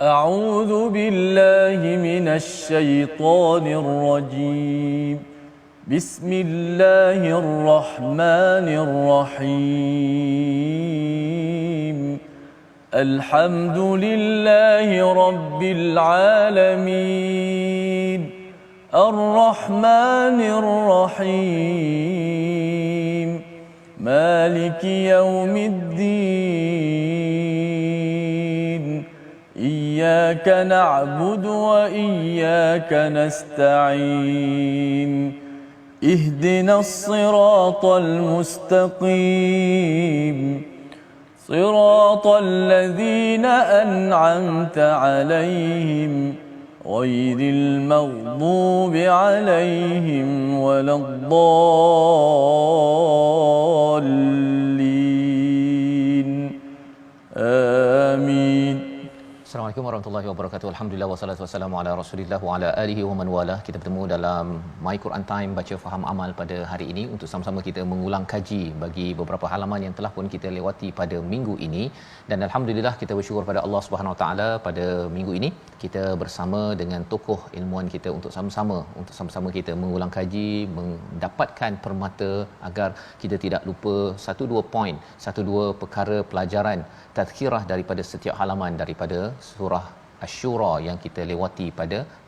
أعوذ بالله من الشيطان الرجيم. بسم الله الرحمن الرحيم. الحمد لله رب العالمين. الرحمن الرحيم. مالك يوم الدين. إياك نعبد وإياك نستعين. اهدنا الصراط المستقيم. صراط الذين أنعمت عليهم غير المغضوب عليهم ولا الضالين. آمين. Assalamualaikum warahmatullahi wabarakatuh. Alhamdulillah wassalatu wassalamu ala Rasulillah wa ala alihi wa man walah. Kita bertemu dalam My Quran Time baca faham amal pada hari ini untuk sama-sama kita mengulang kaji bagi beberapa halaman yang telah pun kita lewati pada minggu ini, dan alhamdulillah kita bersyukur pada Allah Subhanahu Wa Taala pada minggu ini kita bersama dengan tokoh ilmuwan kita untuk sama-sama kita mengulang kaji, mendapatkan permata agar kita tidak lupa satu dua perkara pelajaran tazkirah daripada setiap halaman daripada surah Asy-Syura yang kita lewati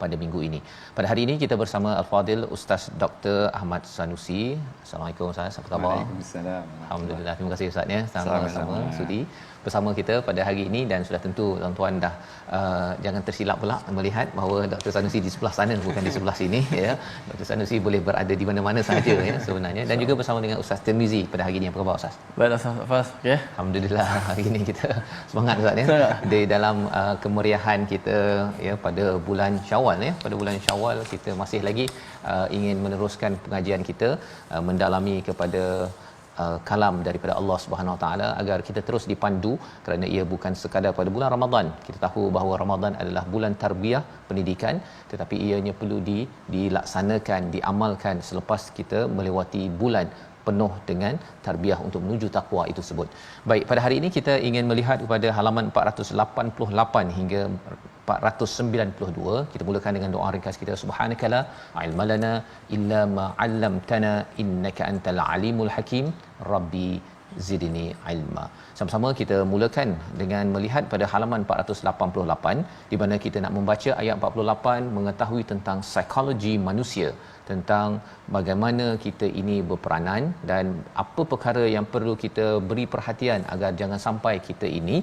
pada minggu ini. Pada hari ini kita bersama Al-Fadil Ustaz Dr. Ahmad Sanusi. Assalamualaikum Ustaz, apa khabar? Waalaikumsalam. Alhamdulillah, terima kasih Ustaz ya, sama-sama sudi bersama kita pada hari ini, dan sudah tentu tuan-tuan dah jangan tersilap pula melihat bahawa Dr. Sanusi di sebelah sana bukan di sebelah sini ya. Dr. Sanusi boleh berada di mana-mana sahaja ya sebenarnya, dan juga bersama dengan Ustaz Tirmizi pada hari ini. Apa khabar Ustaz? Baik Ustaz Fas, okey. Alhamdulillah, hari ini kita semangat Ustaz ya. Di dalam kemeriahan kita ya pada bulan Syawal ya. Pada bulan Syawal kita masih lagi ingin meneruskan pengajian kita mendalami kepada kalam daripada Allah Subhanahu Wa Taala agar kita terus dipandu, kerana ia bukan sekadar pada bulan Ramadan. Kita tahu bahawa Ramadan adalah bulan tarbiyah pendidikan, tetapi ianya perlu dilaksanakan, diamalkan selepas kita melewati bulan penuh dengan tarbiyah untuk menuju takwa itu sebut. Baik, pada hari ini kita ingin melihat kepada halaman 488 hingga 492. Kita mulakan dengan doa ringkas kita. Subhanakala ilmalana illa ma 'allamtana innaka antal alimul hakim. Rabbi zidni ilma. Sama-sama kita mulakan dengan melihat pada halaman 488 di mana kita nak membaca ayat 48, mengetahui tentang psikologi manusia, tentang bagaimana kita ini berperanan dan apa perkara yang perlu kita beri perhatian agar jangan sampai kita ini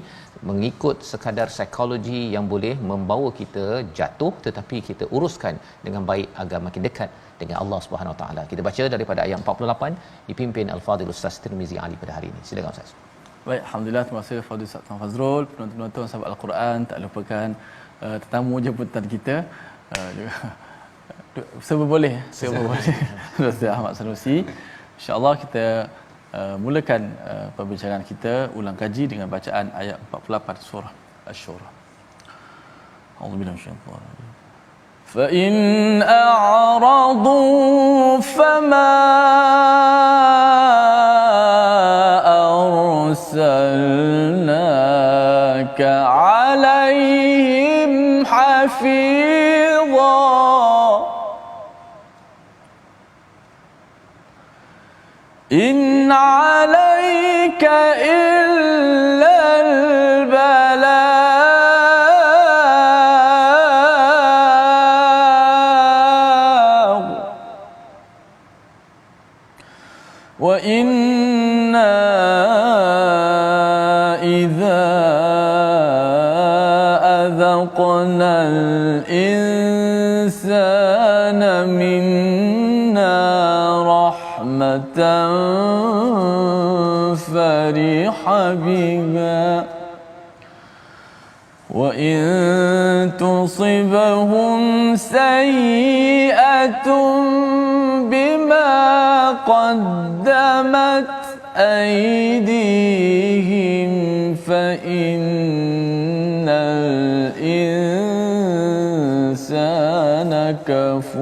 mengikut sekadar psikologi yang boleh membawa kita jatuh, tetapi kita uruskan dengan baik agar makin dekat dengan Allah Subhanahu Wa Taala. Kita baca daripada ayat 48 dipimpin Al-Fadhil Ustaz Tirmizi Ali pada hari ini. Silakan Ustaz. Baik, alhamdulillah, terima kasih Fadil Ustaz Fazrul, penonton-penonton sahabat Al-Quran, tak lupakan tetamu jemputan kita juga serba boleh Ustaz Ahmad Sanusi. Insya-Allah kita mulakan perbincangan kita ulang kaji dengan bacaan ayat 48 surah Asy-Syura. A'udzubillahi minasyaitonir rajim. Fa in a'radu fama arsalnaka 'alaihim hafidha. إن عليك إلا البلاغ وإنا إذا أذقنا الإنسان منا رحمة فرح بها وإن تصبهم سيئة بما قدمت أيديهم فإن الإنسان كفور.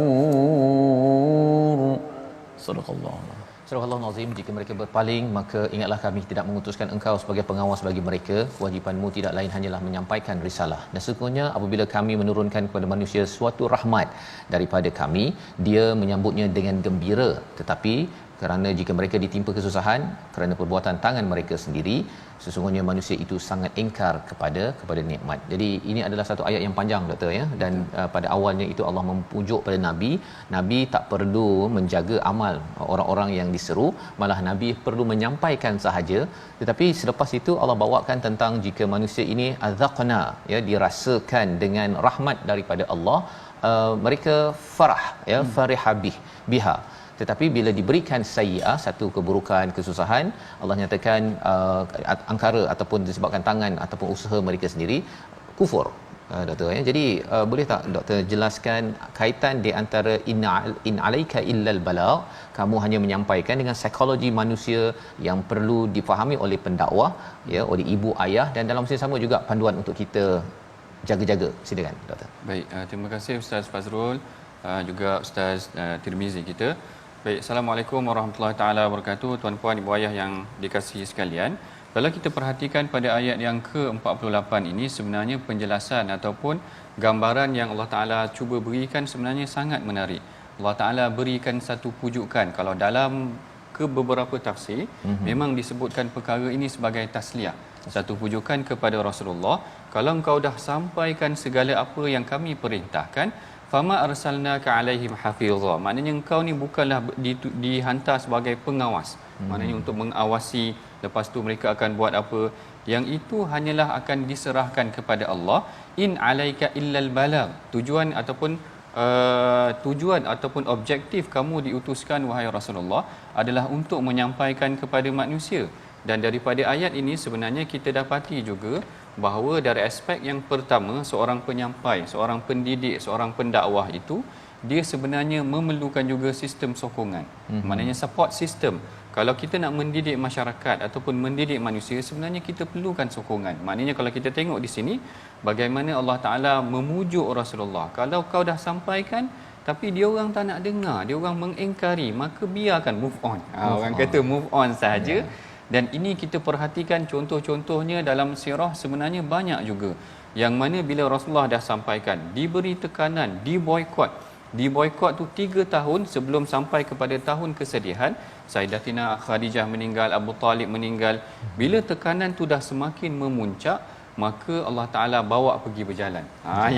صدق الله. Surah Al-Nazim, jika mereka berpaling maka ingatlah kami tidak mengutuskan engkau sebagai pengawas bagi mereka, kewajipanmu tidak lain hanyalah menyampaikan risalah. Dan sesungguhnya apabila kami menurunkan kepada manusia suatu rahmat daripada kami, dia menyambutnya dengan gembira, tetapi kerana jika mereka ditimpa kesusahan kerana perbuatan tangan mereka sendiri, sesungguhnya manusia itu sangat engkar kepada nikmat. Jadi ini adalah satu ayat yang panjang, doktor, ya, dan pada awalnya itu Allah memujuk pada nabi tak perlu menjaga amal orang-orang yang diseru, malah nabi perlu menyampaikan sahaja. Tetapi selepas itu Allah bawakan tentang jika manusia ini azaqna, ya, dirasakan dengan rahmat daripada Allah, mereka farah, ya, farihabih biha. Tetapi bila diberikan sayyi'ah, satu keburukan, kesusahan, Allah nyatakan angkara ataupun disebabkan tangan ataupun usaha mereka sendiri, kufur. Doktor, ya. Jadi boleh tak doktor jelaskan kaitan di antara in alaika illal balagh, kamu hanya menyampaikan, dengan psikologi manusia yang perlu difahami oleh pendakwah, ya, oleh ibu ayah, dan dalam masa yang sama juga panduan untuk kita jaga-jaga. Silakan doktor. Baik, terima kasih Ustaz Fazrul, juga Ustaz Tirmizi kita. Baik, Assalamualaikum warahmatullahi taala wabarakatuh, tuan-puan, ibu ayah yang dikasihi sekalian. Kalau kita perhatikan pada ayat yang ke-48 ini, sebenarnya penjelasan ataupun gambaran yang Allah Taala cuba berikan sebenarnya sangat menarik. Allah Taala berikan satu pujukan. Kalau dalam beberapa tafsir memang disebutkan perkara ini sebagai tasliyah, satu pujukan kepada Rasulullah. Kalau engkau dah sampaikan segala apa yang kami perintahkan, fama arsalnaka alaihim hafizha, maknanya engkau ni bukanlah dihantar sebagai pengawas, maknanya untuk mengawasi lepas tu mereka akan buat apa, yang itu hanyalah akan diserahkan kepada Allah. In alaika illal balagh, tujuan ataupun objektif kamu diutuskan wahai Rasulullah adalah untuk menyampaikan kepada manusia. Dan daripada ayat ini sebenarnya kita dapati juga bahawa dari aspek yang pertama, seorang penyampai, seorang pendidik, seorang pendakwah itu dia sebenarnya memerlukan juga sistem sokongan. Maknanya support system. Kalau kita nak mendidik masyarakat ataupun mendidik manusia, sebenarnya kita perlukan sokongan. Maknanya kalau kita tengok di sini bagaimana Allah Taala memujuk Rasulullah. Kalau kau dah sampaikan tapi dia orang tak nak dengar, dia orang mengingkari, maka biarkan, move on. Orang kata move on sahaja. Dan ini kita perhatikan contoh-contohnya dalam sirah sebenarnya banyak juga, yang mana bila Rasulullah dah sampaikan, diberi tekanan, diboikot tu 3 tahun sebelum sampai kepada tahun kesedihan. Sayyidatina Khadijah meninggal, Abu Talib meninggal. Bila tekanan tu dah semakin memuncak, maka Allah Ta'ala bawa pergi berjalan.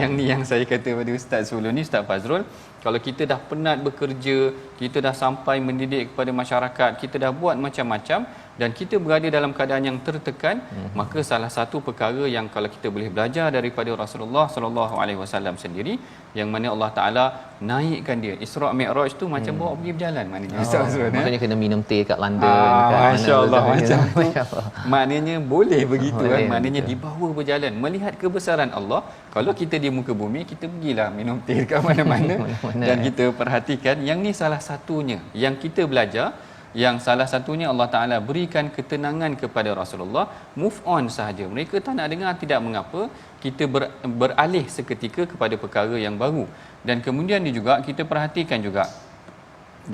Yang ni yang saya kata pada Ustaz sebelum ni, Ustaz Fazrul, kalau kita dah penat bekerja, kita dah sampai mendidik kepada masyarakat, kita dah buat macam-macam dan kita berada dalam keadaan yang tertekan, maka salah satu perkara yang kalau kita boleh belajar daripada Rasulullah sallallahu alaihi wasallam sendiri, yang mana Allah Taala naikkan dia Isra Mi'raj tu macam bawa pergi berjalan, maknanya Ustaz Fazrul, maknanya kena minum teh kat London, kat masya-Allah macam tu. Masya-Allah. Maknanya boleh begitu Boleh, kan, maknanya betul. dibawa berjalan melihat kebesaran Allah. Kalau kita di muka bumi, kita pergilah minum teh kat mana-mana dan kita perhatikan yang ni salah satunya yang kita belajar, yang salah satunya Allah Ta'ala berikan ketenangan kepada Rasulullah, move on sahaja. Mereka tak nak dengar, tidak mengapa, kita beralih seketika kepada perkara yang baru. Dan kemudian ni juga kita perhatikan juga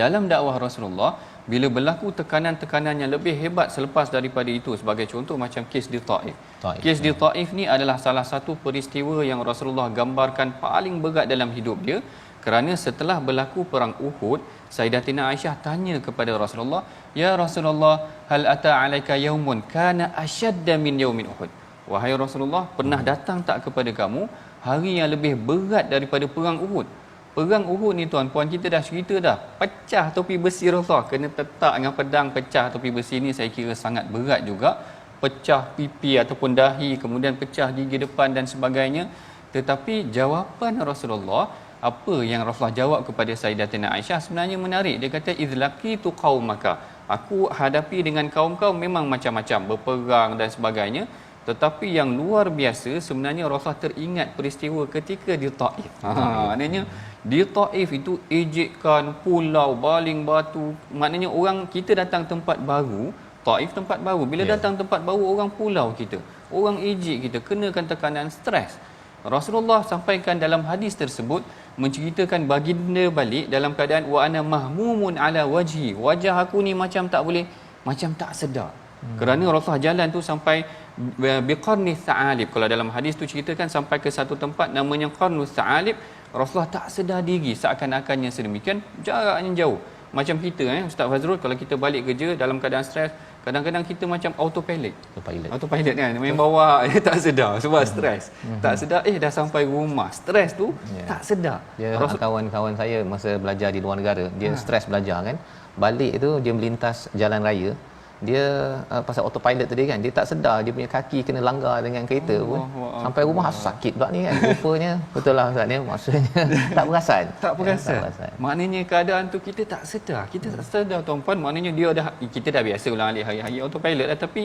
dalam dakwah Rasulullah, bila berlaku tekanan-tekanan yang lebih hebat selepas daripada itu, sebagai contoh macam kes di Taif. Kes di Taif ni adalah salah satu peristiwa yang Rasulullah gambarkan paling berat dalam hidup dia, kerana setelah berlaku perang Uhud, Sayyidatina Aisyah tanya kepada Rasulullah, "Ya Rasulullah, hal ata alaika yaumun kana ashadda min yaumin Uhud?" Wahai Rasulullah, pernah datang tak kepada kamu hari yang lebih berat daripada perang Uhud? Perang Uhud ni tuan-puan, kita dah cerita dah, pecah topi besi Rasulullah, kena tetak dengan pedang, pecah topi besi ni saya kira sangat berat juga. Pecah pipi ataupun dahi, kemudian pecah gigi depan dan sebagainya. Tetapi jawapan Rasulullah, apa yang Rasulullah jawab kepada Sayyidatina Aisyah sebenarnya menarik. Dia kata, izlaqitu qaumaka, aku hadapi dengan kaum-kaum memang macam-macam, berperang dan sebagainya, tetapi yang luar biasa sebenarnya Rasulullah teringat peristiwa ketika di Taif. Maknanya di Taif itu ejekan, pulau, baling batu. Maknanya orang, kita datang tempat baru, Taif tempat baru, bila datang tempat baru orang pulau kita, orang ejek kita, kenakan tekanan, stres. Rasulullah sampaikan dalam hadis tersebut menceritakan baginda balik dalam keadaan wa ana mahmumun ala wajhi, wajah aku ni macam tak boleh, macam tak sedar. Kerana Rasulullah jalan tu sampai biqarnis sa'alib. Kalau dalam hadis tu ceritakan sampai ke satu tempat namanya qarnus sa'alib, Rasulullah tak sedar diri, seakan-akannya sedemikian, jaraknya jauh. Macam kita Ustaz Fazrul, kalau kita balik kerja dalam keadaan stres, kadang-kadang kita macam autopilot kan, main bawa tak sedar sebab stres. Tak sedar dah sampai rumah, stres tu tak sedar. Dia kawan-kawan saya masa belajar di luar negara, dia stres belajar kan, balik tu dia melintas jalan raya, dia pasal autopilot tadi kan, dia tak sedar dia punya kaki kena langgar dengan kereta pun. Sampai rumah sakit pula ni kan. Rupanya betul lah Ustaz ni, maksudnya tak perasan. Maknanya keadaan tu kita tak sedar. Kita tak sedar tuan-puan, maknanya dia dah, kita dah biasa ulang-alik hari-hari autopilot dah, tapi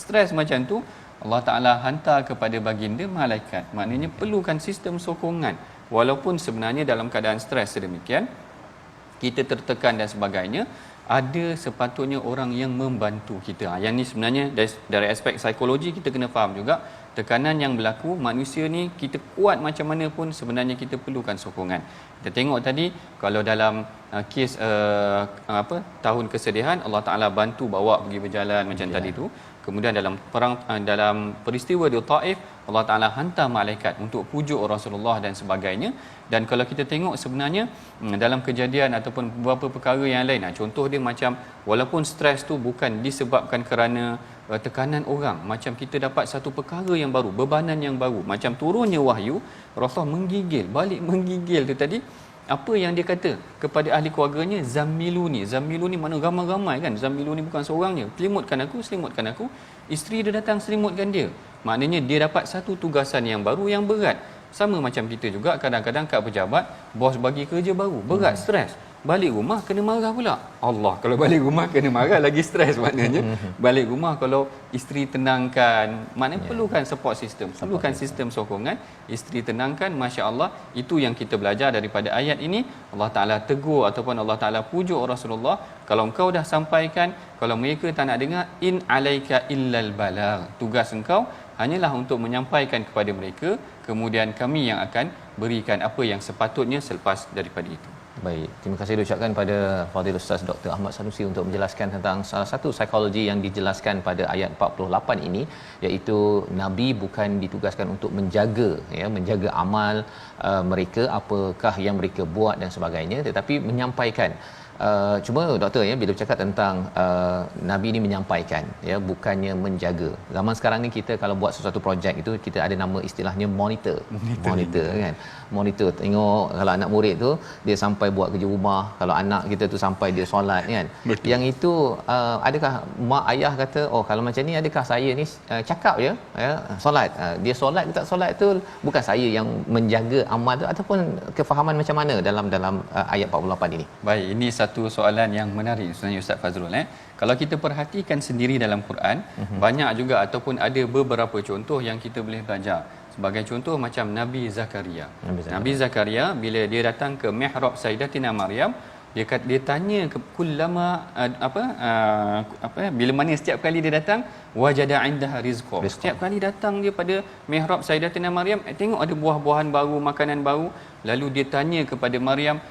stres macam tu Allah Taala hantar kepada baginda malaikat. Maknanya perlukan sistem sokongan. Walaupun sebenarnya dalam keadaan stres sedemikian, kita tertekan dan sebagainya, ada sepatutnya orang yang membantu kita. Yang ni sebenarnya dari aspek psikologi kita kena faham juga, tekanan yang berlaku manusia ni, kita kuat macam mana pun sebenarnya kita perlukan sokongan. Kita tengok tadi kalau dalam kes tahun kesedihan, Allah Taala bantu bawa pergi berjalan macam tadi tu. Kemudian dalam perang, dalam peristiwa di Taif, Allah Taala hantar malaikat untuk pujuk Rasulullah dan sebagainya. Dan kalau kita tengok sebenarnya dalam kejadian ataupun beberapa perkara yang lain, contoh dia macam walaupun stres tu bukan disebabkan kerana tekanan orang, macam kita dapat satu perkara yang baru, bebanan yang baru, macam turunnya wahyu, Rasulullah menggigil tu tadi. Apa yang dia kata kepada ahli keluarganya, Zammiluni mana ramai-ramai kan, Zammiluni bukan seorangnya, selimutkan aku. Isteri dia datang selimutkan dia. Maknanya dia dapat satu tugasan yang baru, yang berat. Sama macam kita juga, kadang-kadang kat pejabat, bos bagi kerja baru, berat, stres. Balik rumah kena marah pula. Allah, kalau balik rumah kena marah lagi stres maknanya. Balik rumah kalau isteri tenangkan, maknanya perlukan support system, perlukan sistem sokongan, isteri tenangkan, masya-Allah. Itu yang kita belajar daripada ayat ini. Allah Taala tegur ataupun Allah Taala pujuk Rasulullah, kalau engkau dah sampaikan, kalau mereka tak nak dengar, in alaika illal balagh, tugas engkau hanyalah untuk menyampaikan kepada mereka, kemudian kami yang akan berikan apa yang sepatutnya selepas daripada itu. Baik, terima kasih diucapkan pada Fadil Ustaz Dr. Ahmad Sanusi untuk menjelaskan tentang salah satu psikologi yang dijelaskan pada ayat 48 ini, iaitu Nabi bukan ditugaskan untuk menjaga amal mereka, apakah yang mereka buat dan sebagainya, tetapi menyampaikan. Cuma doktor bila bercakap tentang Nabi ini menyampaikan, bukannya menjaga. Zaman sekarang ni kita kalau buat sesuatu projek itu, kita ada nama istilahnya monitor kan. Monitor, tengok kalau anak murid tu dia sampai buat kerja rumah, kalau anak kita tu sampai dia solat kan. Betul. Yang itu adakah mak ayah kata, oh kalau macam ni adakah saya ni cakap je solat, dia solat ke tak solat tu bukan saya yang menjaga amal tu, ataupun kefahaman macam mana dalam ayat 48 ini? Baik, ini satu soalan yang menarik sebenarnya Ustaz Fazrul. Kalau kita perhatikan sendiri dalam Quran, banyak juga ataupun ada beberapa contoh yang kita boleh belajar. Sebagai contoh macam Nabi Zakaria. Nabi Zakaria bila dia datang ke mihrab Sayyidatina Maryam, dia tanya ke kullama bila mana setiap kali dia datang, wajada indaha rizqa. Setiap kali datang dia pada mihrab Sayyidatina Maryam, tengok ada buah-buahan baru, makanan baru, lalu dia tanya kepada Maryam,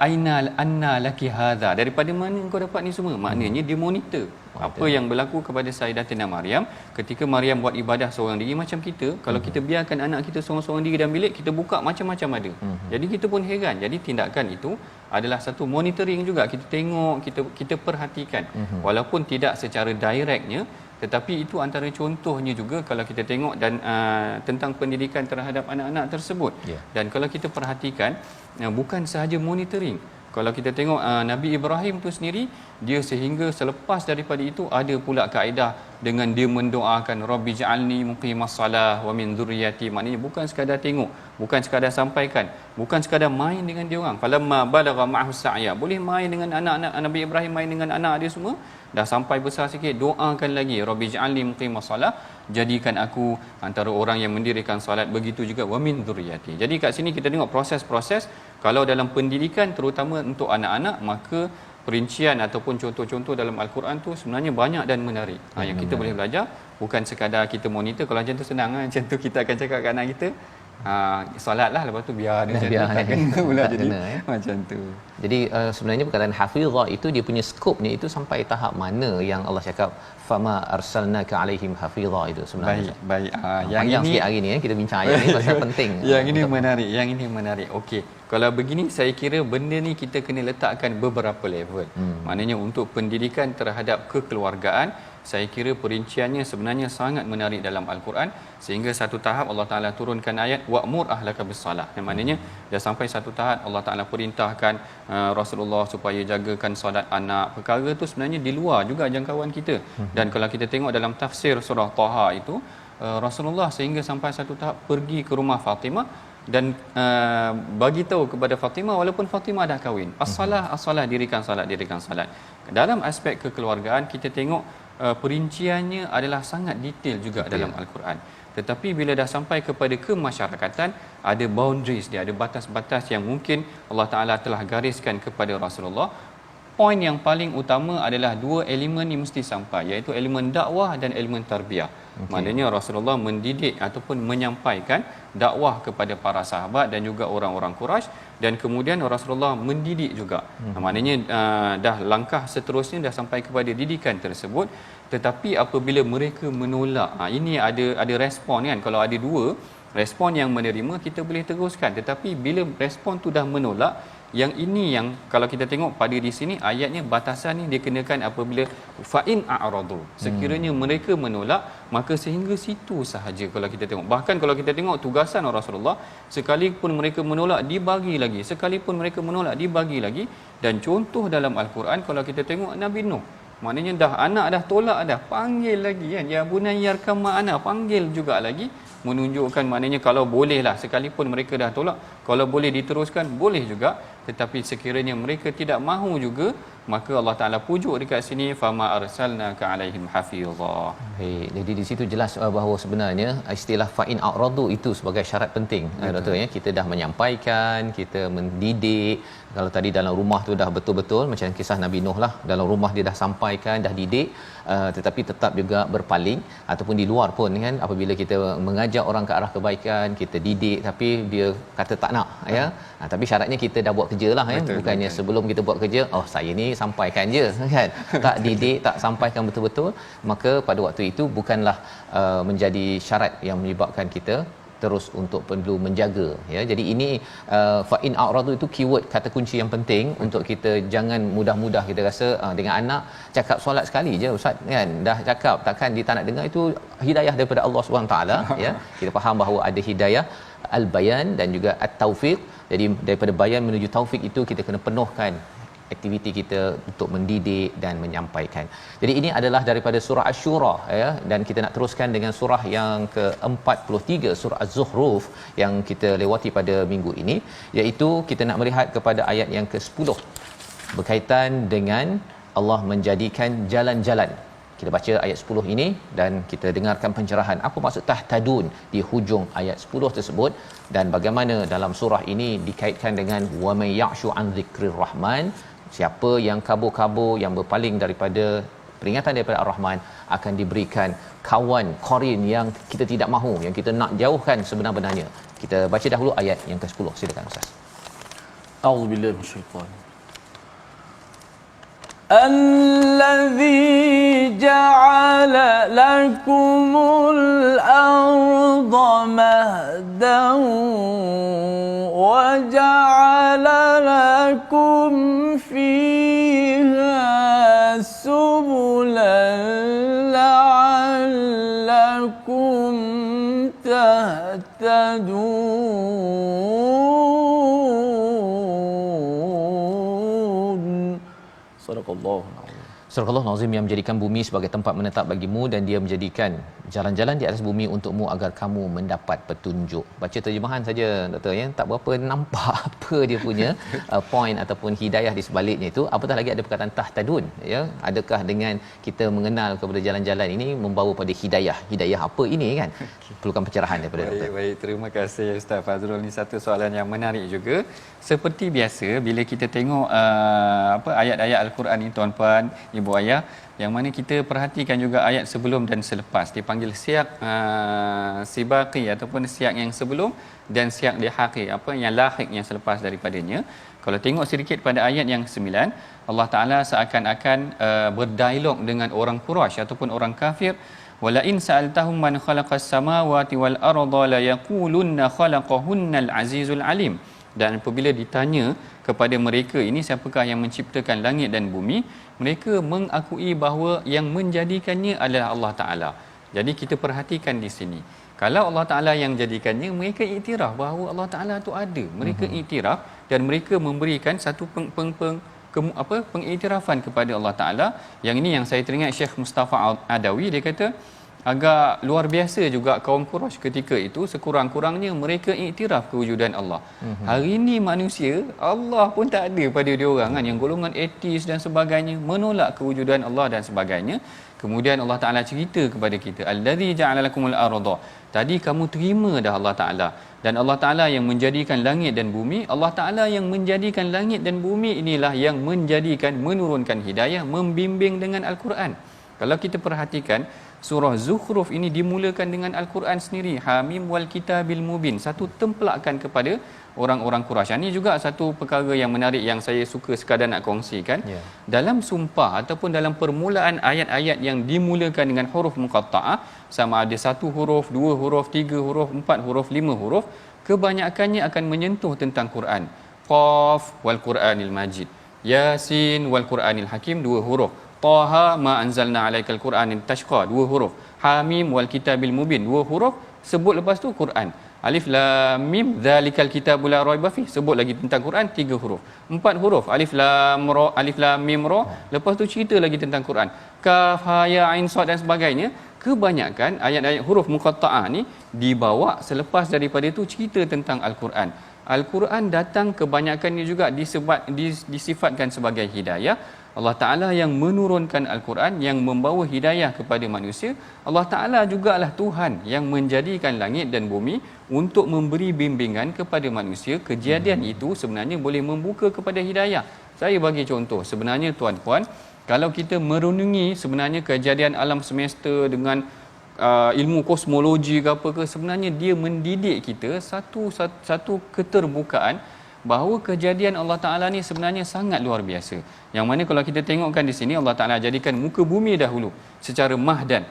aina anna laki hadha, daripada mana kau dapat ni semua? Maknanya dia monitor apa yang berlaku kepada Sayyidatina Maryam ketika Maryam buat ibadah seorang diri. Macam kita, kalau kita biarkan anak kita seorang-seorang diri dalam bilik, kita buka macam-macam ada. Jadi kita pun heran. Jadi tindakan itu adalah satu monitoring juga, kita tengok, kita perhatikan, walaupun tidak secara directnya, tetapi itu antara contohnya juga kalau kita tengok dan tentang pendidikan terhadap anak-anak tersebut. Dan kalau kita perhatikan, bukan sahaja monitoring. Kalau kita tengok Nabi Ibrahim tu sendiri, dia sehingga selepas daripada itu ada pula kaedah dengan dia mendoakan Rabbi ja'alni muqimas salah wa min dzurriyyati. Maknanya bukan sekadar tengok, bukan sekadar sampaikan, bukan sekadar main dengan dia orang. Falamma balagha ma'ahu sa'ya, boleh main dengan anak-anak Nabi Ibrahim, main dengan anak dia semua. Dah sampai besar sikit, doakan lagi, Rabbi ja'alni muqimas salah, jadikan aku antara orang yang mendirikan solat, begitu juga wa min dzurriyyati. Jadi kat sini kita tengok proses-proses. Kalau dalam pendidikan terutama untuk anak-anak, maka perincian ataupun contoh-contoh dalam Al-Quran tu sebenarnya banyak dan menarik. Yang kita boleh belajar, bukan sekadar kita monitor. Kalau macam tu senang, macam tu kita akan cakap kat anak kita, solatlah, lepas tu biar dia macam biar tu, tak dia. kena pula Tak jadi kena, macam tu. Jadi sebenarnya perkataan hafizah itu dia punya skopnya itu sampai tahap mana yang Allah cakap fama arsalnaka alaihim hafizah itu sebenarnya. Baik. Yang Panjang ini sikit hari ni kita bincang ayat ni pasal penting. yang ini menarik. Okey. Kalau begini saya kira benda ni kita kena letakkan beberapa level. Maknanya untuk pendidikan terhadap kekeluargaan, saya kira perinciannya sebenarnya sangat menarik dalam Al-Quran, sehingga satu tahap Allah Taala turunkan ayat wa'mur ahlaka bis-salah. Yang maknanya dah sampai satu tahap Allah Taala perintahkan Rasulullah supaya jagakan solat anak. Perkara tu sebenarnya di luar juga jangkauan kita. Dan kalau kita tengok dalam tafsir surah Taha itu, Rasulullah sehingga sampai satu tahap pergi ke rumah Fatimah dan bagi tahu kepada Fatimah walaupun Fatimah dah kahwin, as-salah, dirikan salat. Dalam aspek kekeluargaan kita tengok perinciannya adalah sangat detail juga dalam Al-Quran. Tetapi bila dah sampai kepada kemasyarakatan, ada boundaries dia, ada batas-batas yang mungkin Allah Taala telah gariskan kepada Rasulullah. Poin yang paling utama adalah dua elemen ni mesti sampai, iaitu elemen dakwah dan elemen tarbiyah. Maknanya Rasulullah mendidik ataupun menyampaikan dakwah kepada para sahabat dan juga orang-orang Quraisy, dan kemudian Rasulullah mendidik juga. Maknanya dah langkah seterusnya dah sampai kepada didikan tersebut. Tetapi apabila mereka menolak, ini ada respon kan. Kalau ada dua respon, yang menerima kita boleh teruskan, tetapi bila respon tu dah menolak, yang ini yang kalau kita tengok pada di sini ayatnya batasan ni dia kenakan apabila fa'in a'radu, sekiranya mereka menolak, maka sehingga situ sahaja. Kalau kita tengok, bahkan kalau kita tengok tugasan Rasulullah, sekalipun mereka menolak dibagi lagi, sekalipun mereka menolak dibagi lagi. Dan contoh dalam Al-Quran kalau kita tengok Nabi Nuh, maknanya dah anak dah tolak dah, panggil lagi kan, ya bunayyarkam ma'ana, panggil juga lagi, menunjukkan maknanya kalau bolehlah, sekalipun mereka dah tolak, kalau boleh diteruskan boleh juga. Tetapi sekiranya mereka tidak mahu juga, maka Allah Taala pujuk dekat sini fama arsalnaka alaihim hafizah. Baik, jadi di situ jelas bahawa sebenarnya istilah fa'in a'radu itu sebagai syarat penting. Doktor ya, kita dah menyampaikan, kita mendidik. Kalau tadi dalam rumah tu dah betul-betul macam kisah Nabi Nuh lah, dalam rumah dia dah sampaikan, dah didik, tetapi tetap juga berpaling, ataupun di luar pun kan, apabila kita mengajak orang ke arah kebaikan, kita didik tapi dia kata tak nak ya. Tapi syaratnya kita dah buat kerja lah ya. Bukannya sebelum kita buat kerja, saya ni sampaikan je kan, tak didik, tak sampaikan betul-betul, maka pada waktu itu bukanlah menjadi syarat yang menyebabkan kita terus untuk perlu menjaga ya. Jadi ini fa'in a'radu itu keyword, kata kunci yang penting untuk kita. Jangan mudah-mudah kita rasa dengan anak cakap solat sekali je ustaz kan, dah cakap takkan dia tak nak dengar. Itu hidayah daripada Allah SWT ya. Kita faham bahawa ada hidayah al-bayan dan juga at-taufiq. Jadi daripada bayan menuju taufik itu kita kena penuhkan aktiviti kita untuk mendidik dan menyampaikan. Jadi ini adalah daripada surah Asy-Syura ya, dan kita nak teruskan dengan surah yang ke-43, surah Az-Zukhruf yang kita lewati pada minggu ini, iaitu kita nak melihat kepada ayat yang ke-10 berkaitan dengan Allah menjadikan jalan-jalan. Kita baca ayat 10 ini dan kita dengarkan pencerahan apa maksud tahtadun di hujung ayat 10 tersebut, dan bagaimana dalam surah ini dikaitkan dengan wa may ya'shu an dzikrir rahman, siapa yang kabur-kabur, yang berpaling daripada peringatan daripada Ar-Rahman akan diberikan kawan qarin yang kita tidak mahu, yang kita nak jauhkan sebenar-benarnya. Kita baca dahulu ayat yang ke-10. Silakan Ustaz. A'udzubillahi minasyaitan. الذي جعل لكم الأرض مهدا وجعل لكم فيها سبلا لعلكم تهتدون. صدق الله العظيم. Surah Al-Azim yang menjadikan bumi sebagai tempat menetap bagimu dan dia menjadikan jalan-jalan di atas bumi untukmu agar kamu mendapat petunjuk. Baca terjemahan saja doktor ya, tak berapa nampak apa dia punya point ataupun hidayah di sebaliknya itu. Apatah lagi ada perkataan tahtadun ya. Adakah dengan kita mengenal kepada jalan-jalan ini membawa pada hidayah? Hidayah apa ini kan? Perlukan pencerahan daripada doktor. Baik, terima kasih Ustaz Fazrul. Ini satu soalan yang menarik juga. Seperti biasa bila kita tengok ayat-ayat Al-Quran ini tuan-puan, ibu ayah, yang mana kita perhatikan juga ayat sebelum dan selepas dipanggil siyak sibaqi ataupun siyak yang sebelum dan siyak lihaqi, apa yang lahik yang selepas daripadanya. Kalau tengok sedikit pada ayat yang 9, Allah Taala seakan-akan berdialog dengan orang Quraisy ataupun orang kafir. Wala in sa'altahum man khalaqas samawati wal arda la yaqulunna khalaqahunnal azizul alim. Dan apabila ditanya kepada mereka ini siapakah yang menciptakan langit dan bumi, mereka mengakui bahawa yang menjadikannya adalah Allah Taala. Jadi kita perhatikan di sini, kalau Allah Taala yang jadikannya, mereka iktiraf bahawa Allah Taala tu ada. Mereka iktiraf dan mereka memberikan satu pengiktirafan kepada Allah Taala. Yang ini yang saya teringat Syekh Mustafa Adawi, dia kata agak luar biasa juga kaum Quraisy ketika itu, sekurang-kurangnya mereka iktiraf kewujudan Allah. Hari ini manusia, Allah pun tak ada pada dia orang kan, yang golongan ateis dan sebagainya, menolak kewujudan Allah dan sebagainya. Kemudian Allah Taala cerita kepada kita, allazi ja'ala lakumul arda. Tadi kamu terima dah Allah Taala, dan Allah Taala yang menjadikan langit dan bumi. Allah Taala yang menjadikan langit dan bumi inilah yang menurunkan hidayah, membimbing dengan Al-Quran. Kalau kita perhatikan surah Zukhruf ini dimulakan dengan Al-Quran sendiri, Hamim wal kitabil mubin, satu templakan kepada orang-orang Quraisy. Ini juga satu perkara yang menarik yang saya suka sekadar nak kongsikan. Dalam sumpah ataupun dalam permulaan ayat-ayat yang dimulakan dengan huruf muqatta'ah, sama ada 1 huruf, 2 huruf, 3 huruf, 4 huruf, 5 huruf, kebanyakannya akan menyentuh tentang Quran. Qaf wal Quranil Majid, Yasin wal Quranil Hakim 2 huruf, Taha ma anzalna alaikal Qur'an tashqa 2 huruf, Hamim wal kitabil mubin 2 huruf, sebut lepas tu Quran. Alif lam mim zalikal kitabul la raiba fi, sebut lagi tentang Quran 3 huruf. 4 huruf, alif lam mim ra, lepas tu cerita lagi tentang Quran. Kaf ha ya ain sad dan sebagainya. Kebanyakan ayat-ayat huruf muqatta'ah ni dibawa selepas daripada itu cerita tentang Al-Quran. Al-Quran datang kebanyakannya juga disifatkan sebagai hidayah. Allah Ta'ala yang menurunkan Al-Quran, yang membawa hidayah kepada manusia. Allah Ta'ala jugalah Tuhan yang menjadikan langit dan bumi untuk memberi bimbingan kepada manusia. Kejadian itu sebenarnya boleh membuka kepada hidayah. Saya bagi contoh, sebenarnya tuan-puan, kalau kita merenungi sebenarnya kejadian alam semesta dengan ilmu kosmologi ke apa ke, sebenarnya dia mendidik kita satu keterbukaan bahawa kejadian Allah Ta'ala ni sebenarnya sangat luar biasa. Yang mana kalau kita tengokkan di sini, Allah Ta'ala jadikan muka bumi dahulu secara mahdan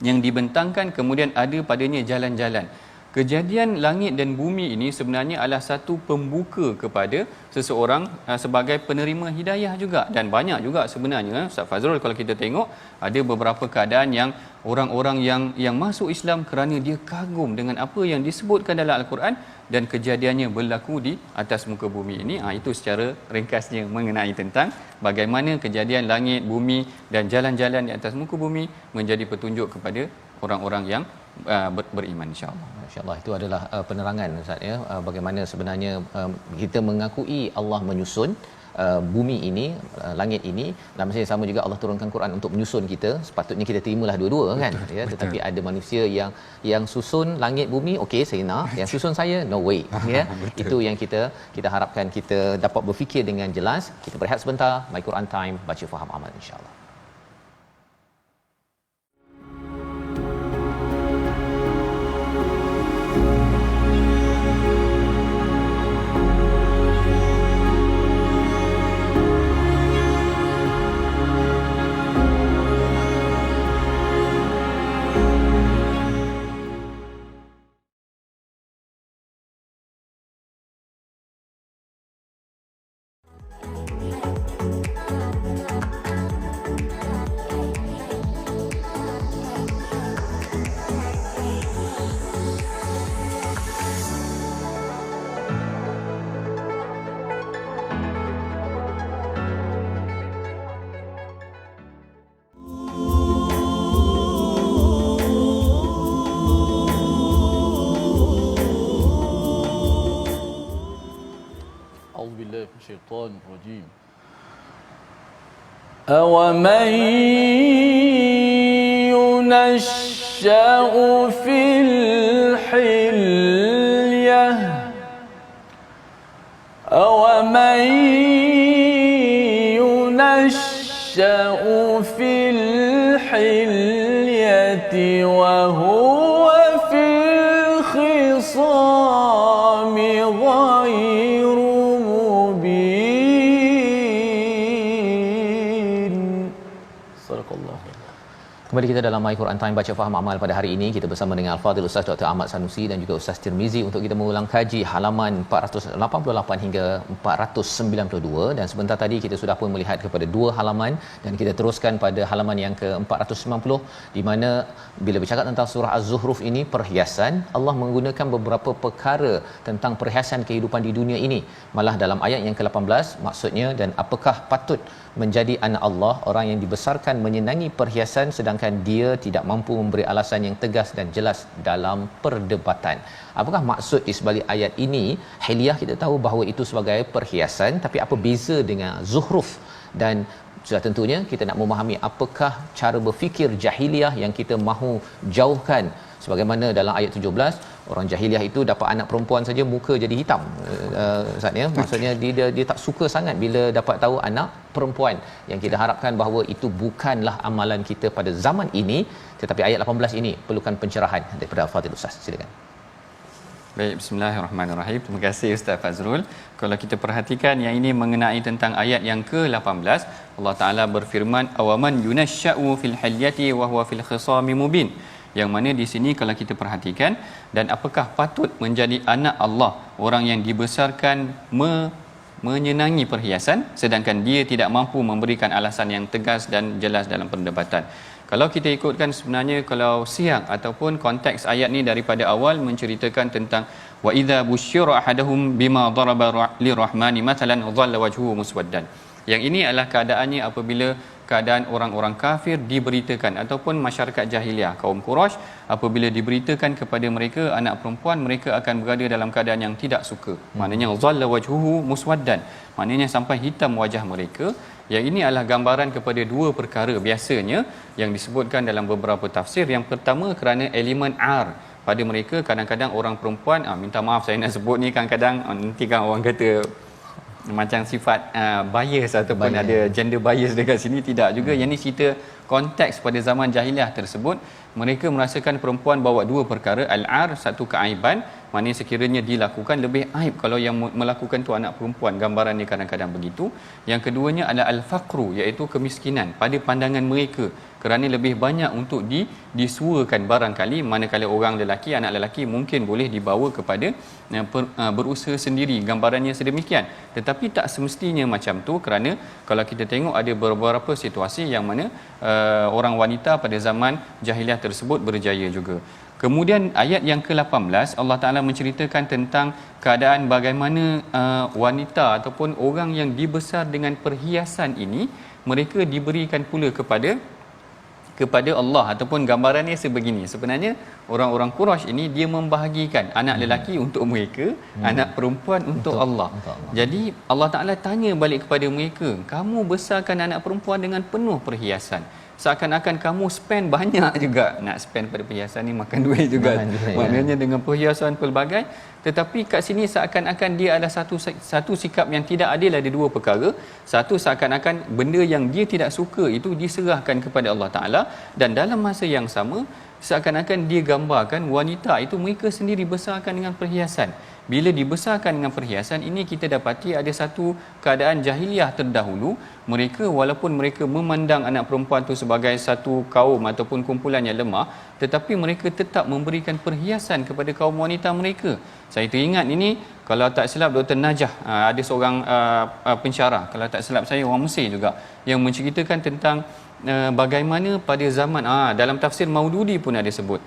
yang dibentangkan, kemudian ada padanya jalan-jalan. Kejadian langit dan bumi ini sebenarnya adalah satu pembuka kepada seseorang sebagai penerima hidayah juga. Dan banyak juga sebenarnya Ustaz Fazrul, kalau kita tengok ada beberapa keadaan yang orang-orang yang masuk Islam kerana dia kagum dengan apa yang disebutkan dalam Al-Quran dan kejadiannya berlaku di atas muka bumi ini. Itu secara ringkasnya mengenai tentang bagaimana kejadian langit, bumi dan jalan-jalan di atas muka bumi menjadi petunjuk kepada orang-orang yang beriman, insya-Allah. Masya-Allah, itu adalah penerangan Ustaz ya, bagaimana sebenarnya kita mengakui Allah menyusun bumi ini, langit ini, dalam masa yang sama juga Allah turunkan Quran untuk menyusun kita. Sepatutnya kita terimalah dua-dua kan, ya, tetapi ada manusia yang susun langit bumi, okey saya nak, yang susun saya no way, ya. Itu yang kita harapkan kita dapat berfikir dengan jelas. Kita berehat sebentar, My Quran Time, baca faham amal, insya-Allah. الشيطان الرجيم أومن ينشأ في الحلية أومن ينشأ في وهو في الخصام غير مبين. صدق الله. Kembali kita dalam My Quran Time baca faham amal pada hari ini, kita bersama dengan Al-Fadhil Ustaz Dr. Ahmad Sanusi dan juga Ustaz Tirmizi untuk kita mengulang kaji halaman 488 hingga 492, dan sebentar tadi kita sudah pun melihat kepada dua halaman dan kita teruskan pada halaman yang ke-490 di mana bila bercakap tentang surah Az-Zukhruf ini, perhiasan, Allah menggunakan beberapa perkara tentang perhiasan kehidupan di dunia ini. Malah dalam ayat yang ke-18 maksudnya, dan apakah patut menjadi anak Allah orang yang dibesarkan menyenangi perhiasan sedangkan dia tidak mampu memberi alasan yang tegas dan jelas dalam perdebatan. Apakah maksud di sebalik ayat ini? Hilyah kita tahu bahawa itu sebagai perhiasan, tapi apa beza dengan zukhruf? Dan sudah tentunya kita nak memahami apakah cara berfikir jahiliah yang kita mahu jauhkan. Sebagaimana dalam ayat 17, orang jahiliah itu dapat anak perempuan saja muka jadi hitam. Ustaz ya, maksudnya dia tak suka sangat bila dapat tahu anak perempuan. Yang kita harapkan bahawa itu bukanlah amalan kita pada zaman ini, tetapi ayat 18 ini perlukan pencerahan daripada Al-Fadhil Ustaz. Silakan. Baik, bismillahirrahmanirrahim. Terima kasih Ustaz Fazrul. Kalau kita perhatikan yang ini mengenai tentang ayat yang ke-18, Allah Taala berfirman, awaman yunasya'u fil hilyati wa huwa fil khisami mubin. Yang mana di sini kalau kita perhatikan, dan apakah patut menjadi anak Allah orang yang dibesarkan menyenangi perhiasan sedangkan dia tidak mampu memberikan alasan yang tegas dan jelas dalam perdebatan. Kalau kita ikutkan sebenarnya, kalau siang ataupun konteks ayat ni daripada awal menceritakan tentang wa idza busyira ahaduhum bima daraba lirrahmani matalan dhalla wajhuhu muswaddan. Yang ini adalah keadaannya apabila keadaan orang-orang kafir diberitakan ataupun masyarakat jahiliah kaum Quraisy apabila diberitakan kepada mereka anak perempuan, mereka akan berada dalam keadaan yang tidak suka. Maknanya dhalla wajhuhu muswaddan, maknanya sampai hitam wajah mereka. Yang ini adalah gambaran kepada dua perkara biasanya yang disebutkan dalam beberapa tafsir. Yang pertama kerana elemen ar pada mereka. Kadang-kadang orang perempuan, minta maaf saya nak sebut ni, kadang-kadang nanti kan orang kata macam sifat bias ataupun ada gender bias dekat sini. Tidak juga. Yang ni cerita konteks pada zaman jahiliah tersebut. Mereka merasakan perempuan bawa dua perkara, al-ar, satu keaiban, maknanya sekiranya dilakukan lebih aib kalau yang melakukan tu anak perempuan, gambarannya kadang-kadang begitu. Yang keduanya adalah al-faqru, iaitu kemiskinan pada pandangan mereka, kerana lebih banyak untuk disuakan barangkali, manakala orang lelaki, anak lelaki mungkin boleh dibawa kepada berusaha sendiri, gambarannya sedemikian. Tetapi tak semestinya macam tu, kerana kalau kita tengok ada beberapa situasi yang mana orang wanita pada zaman jahiliah tersebut berjaya juga. Kemudian ayat yang ke-18 Allah Taala menceritakan tentang keadaan bagaimana wanita ataupun orang yang dibesar dengan perhiasan ini, mereka diberikan pula kepada Allah, ataupun gambarannya sebegini. Sebenarnya orang-orang Quraisy ini dia membahagikan anak lelaki untuk mereka, anak perempuan untuk Allah. Jadi Allah Taala tanya balik kepada mereka, kamu besarkan anak perempuan dengan penuh perhiasan, seakan-akan kamu spend banyak juga. Nak spend pada perhiasan ni makan duit juga, maknanya dengan perhiasan pelbagai. Tetapi kat sini seakan-akan dia adalah satu sikap yang tidak adil. Ada dua perkara. Satu, seakan-akan benda yang dia tidak suka itu diserahkan kepada Allah Ta'ala, dan dalam masa yang sama seakan-akan dia gambarkan wanita itu mereka sendiri besarkan dengan perhiasan. Bila dibesarkan dengan perhiasan ini, kita dapati ada satu keadaan jahiliah terdahulu. Mereka walaupun mereka memandang anak perempuan itu sebagai satu kaum ataupun kumpulan yang lemah, tetapi mereka tetap memberikan perhiasan kepada kaum wanita mereka. Saya teringat ini, kalau tak silap Dr. Najah, ada seorang pensyarah, kalau tak silap saya orang Mesir juga, yang menceritakan tentang bagaimana pada zaman dalam tafsir Maududi pun ada sebut,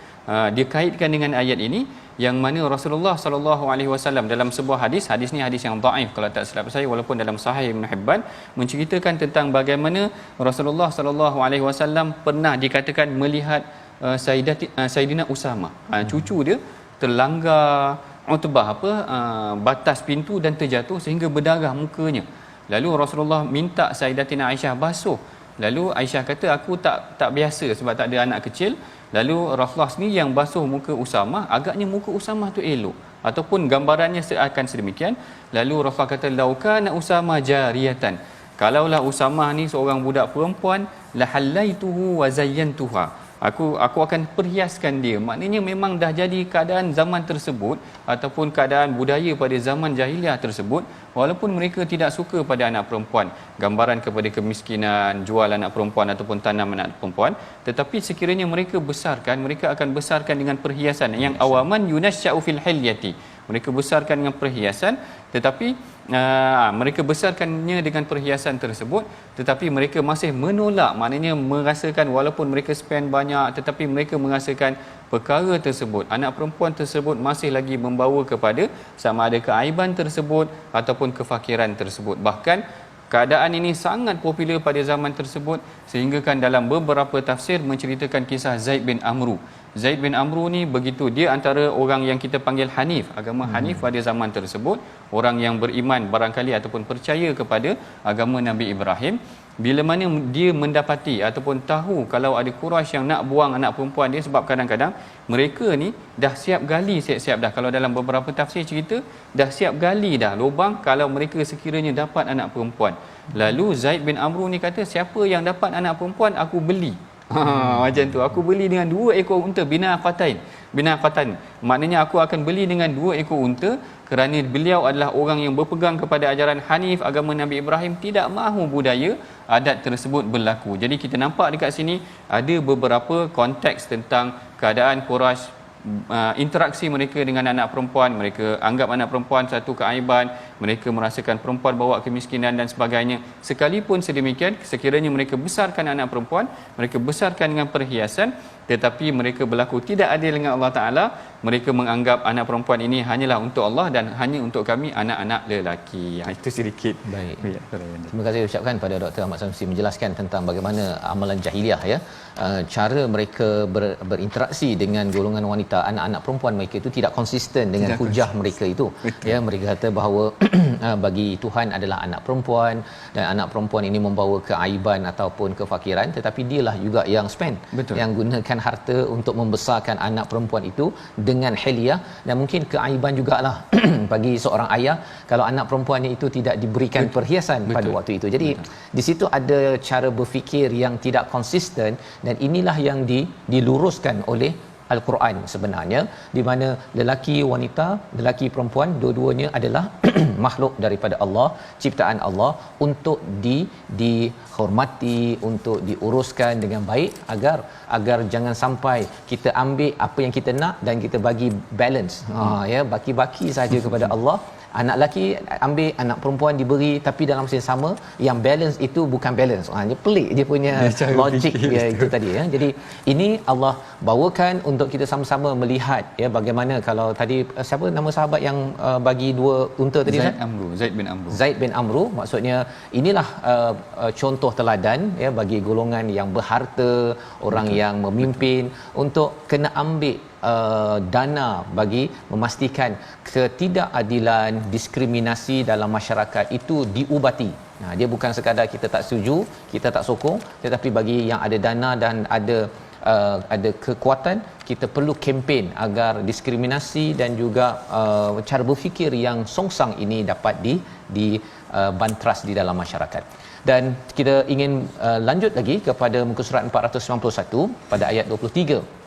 dia kaitkan dengan ayat ini, yang mana Rasulullah sallallahu alaihi wasallam dalam sebuah hadis ni hadis yang dhaif kalau tak silap saya, walaupun dalam Sahih Ibn Hibban, menceritakan tentang bagaimana Rasulullah sallallahu alaihi wasallam pernah dikatakan melihat Sayyidina Usama, cucu dia terlanggar Utbah batas pintu dan terjatuh sehingga berdarah mukanya. Lalu Rasulullah minta Sayyidatina Aisyah basuh. Lalu Aisyah kata, aku tak biasa sebab tak ada anak kecil. Lalu Rasulullah sendiri yang basuh muka Usamah. Agaknya muka Usamah tu elok, ataupun gambarannya akan sedemikian. Lalu Rasulullah kata, laukana Usamah jariyatan, kalaulah Usamah ni seorang budak perempuan, la hallaituhu wa zayyantuha, aku akan perhiaskan dia. Maknanya memang dah jadi keadaan zaman tersebut ataupun keadaan budaya pada zaman jahiliah tersebut, walaupun mereka tidak suka pada anak perempuan, gambaran kepada kemiskinan, jual anak perempuan ataupun tanam anak perempuan, tetapi sekiranya mereka besarkan, mereka akan besarkan dengan perhiasan yang awaman yunasya'u fil hilyati. Mereka besarkan dengan perhiasan, tetapi mereka besarkannya dengan perhiasan tersebut, tetapi mereka masih menolak, maknanya merasakan walaupun mereka spend banyak, tetapi mereka merasakan perkara tersebut, anak perempuan tersebut masih lagi membawa kepada sama ada keaiban tersebut ataupun kefakiran tersebut. Bahkan keadaan ini sangat popular pada zaman tersebut, sehingga kan dalam beberapa tafsir menceritakan kisah Zaid bin Amru. Zaid bin Amru ni begitu, dia antara orang yang kita panggil Hanif, agama Hanif pada zaman tersebut, orang yang beriman barangkali ataupun percaya kepada agama Nabi Ibrahim. Bila mana dia mendapati ataupun tahu kalau ada Quraisy yang nak buang anak perempuan dia, sebab kadang-kadang mereka ni dah siap gali, siap-siap dah, kalau dalam beberapa tafsir cerita dah siap gali dah lubang kalau mereka sekiranya dapat anak perempuan. Lalu Zaid bin Amru ni kata, siapa yang dapat anak perempuan aku beli. Macam tu, aku beli dengan 2 ekor unta binafatan. Maknanya aku akan beli dengan 2 ekor unta, kerana beliau adalah orang yang berpegang kepada ajaran Hanif, agama Nabi Ibrahim, tidak mahu budaya adat tersebut berlaku. Jadi kita nampak dekat sini ada beberapa konteks tentang keadaan Quraisy, interaksi mereka dengan anak perempuan. Mereka anggap anak perempuan satu keaiban, mereka merasakan perempuan bawa kemiskinan dan sebagainya. Sekalipun sedemikian, sekiranya mereka besarkan anak perempuan, mereka besarkan dengan perhiasan, tetapi mereka berlaku tidak adil dengan Allah Ta'ala. Mereka menganggap anak perempuan ini hanyalah untuk Allah dan hanya untuk kami anak-anak lelaki. Itu sedikit. Baik. Terima kasih ucapkan pada Dr. Ahmad Samsi menjelaskan tentang bagaimana amalan jahiliah, ya, cara mereka berinteraksi dengan golongan wanita, anak-anak perempuan mereka itu tidak konsisten dengan hujah mereka itu. Betul. Ya, mereka kata bahawa bagi Tuhan adalah anak perempuan, dan anak perempuan ini membawa keaiban ataupun kefakiran, tetapi dialah juga yang spend. Betul. Yang gunakan harta untuk membesarkan anak perempuan itu dengan hilyah, dan mungkin keaiban jugalah bagi seorang ayah kalau anak perempuannya itu tidak diberikan perhiasan. Betul. Pada waktu itu. Jadi di situ ada cara berfikir yang tidak konsisten, dan inilah yang diluruskan oleh Al-Quran sebenarnya, di mana lelaki wanita, lelaki perempuan, dua-duanya adalah makhluk daripada Allah, ciptaan Allah, untuk dihormati, untuk diuruskan dengan baik, agar jangan sampai kita ambil apa yang kita nak dan kita bagi balance. Ya, baki-baki saja kepada Allah. Anak lelaki ambil, anak perempuan diberi, tapi dalam masa yang sama yang balance itu bukan balance. Dia pelik dia punya logik dia itu tadi, ya. Jadi ini Allah bawakan untuk kita sama-sama melihat, ya, bagaimana kalau tadi siapa nama sahabat yang bagi 2 unta tadi, Zaid bin Amru. Maksudnya inilah contoh teladan, ya, bagi golongan yang berharta, orang yang memimpin, untuk kena ambil dana bagi memastikan ketidakadilan, diskriminasi dalam masyarakat itu diubati. Dia bukan sekadar kita tak setuju, kita tak sokong, tetapi bagi yang ada dana dan ada kekuatan, kita perlu kempen agar diskriminasi dan juga cara berfikir yang songsang ini dapat dibantras di dalam masyarakat. Dan kita ingin lanjut lagi kepada muka surat 491 pada ayat 23.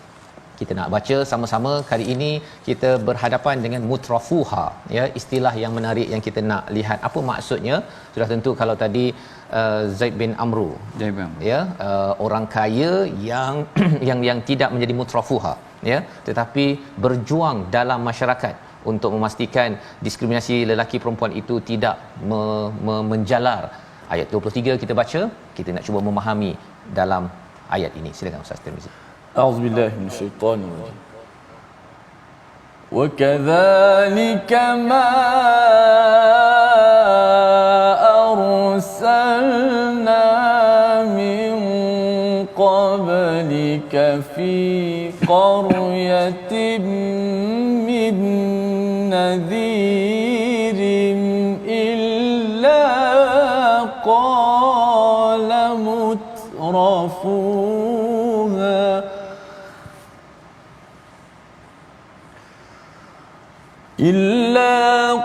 Kita nak baca sama-sama. Kali ini kita berhadapan dengan mutrafuha, ya, istilah yang menarik yang kita nak lihat apa maksudnya. Sudah tentu kalau tadi Zaid bin Amru, ya, orang kaya yang yang tidak menjadi mutrafuha, ya, tetapi berjuang dalam masyarakat untuk memastikan diskriminasi lelaki perempuan itu tidak menjalar. Ayat 23 kita baca, kita nak cuba memahami dalam ayat ini. Silakan Ustaz Tirmizi. أعوذ بالله من الشيطان الرجيم وكذلك ما أرسلنا من قبلك في قرية من نذير إلا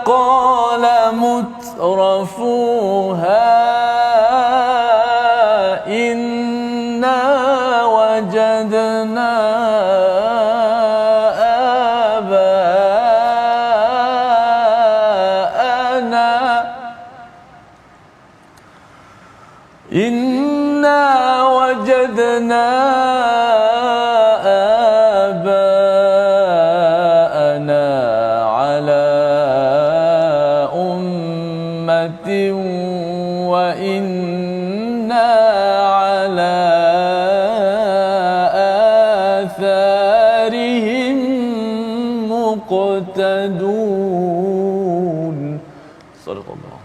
قال مترفوها إنا وجدنا آثارهم مقتدون. صدق الله.